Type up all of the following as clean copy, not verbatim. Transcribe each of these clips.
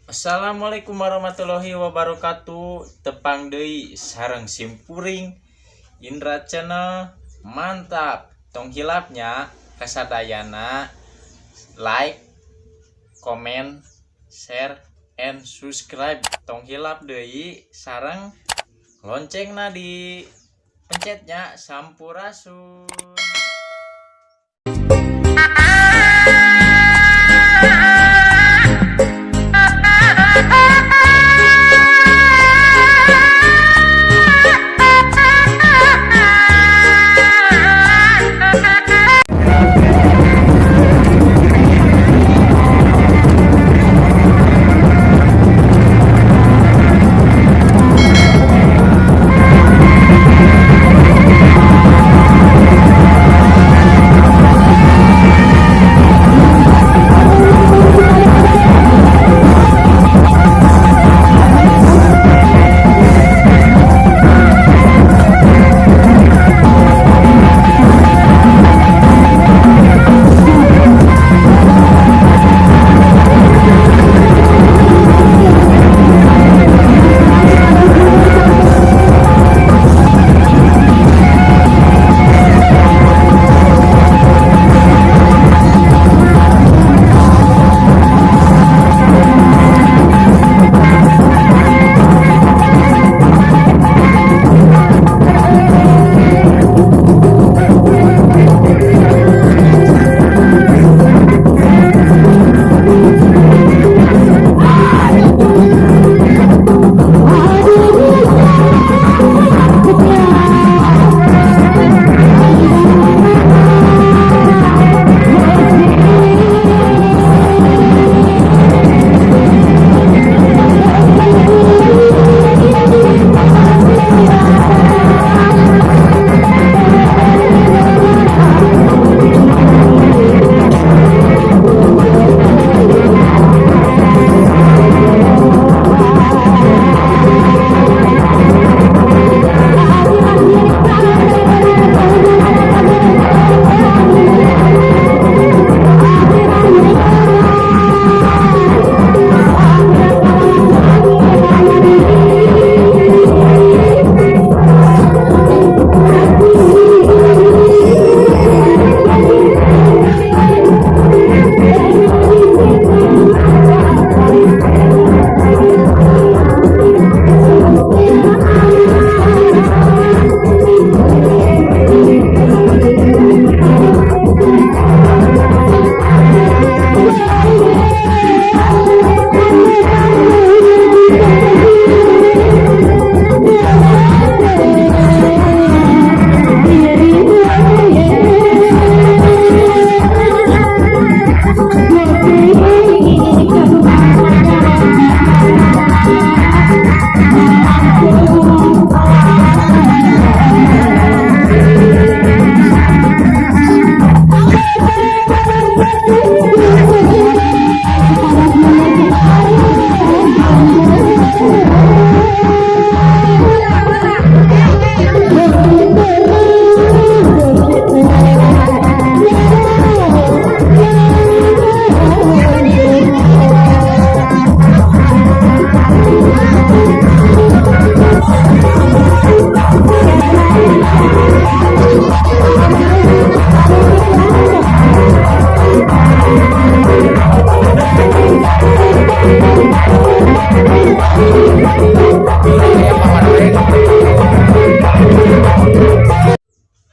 Assalamualaikum warahmatullahi wabarakatuh. Tepang deui sareng simkuring Indra Channel. Mantap. Tong hilapnya kasadayana like, comment, share, and subscribe. Tong hilap deui sareng loncengna di pencetnya sampurasun.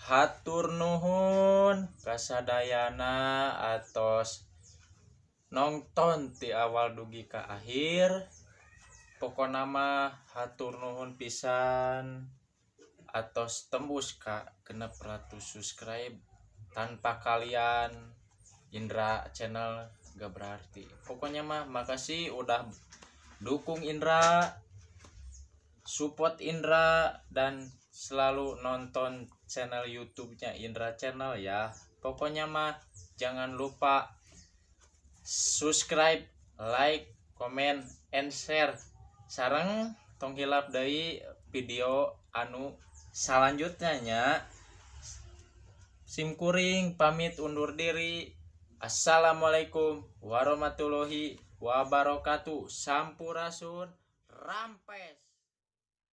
Hatur nuhun kasadayana atos nonton ti awal dugi ka akhir. Pokona mah hatur nuhun pisan atos tembus ka 600 subscribe. Tanpa kalian Indra Channel gak berarti. Pokoknya mah makasih udah dukung Indra, support Indra, dan selalu nonton channel YouTube-nya Indra Channel ya. Pokoknya mah jangan lupa subscribe, like, comment, and share. Sareng tong hilap dari video anu selanjutnya nya. Simkuring pamit undur diri. Assalamualaikum warahmatullahi wabarakatuh. wabarakatuh. Sampurasun, rampes.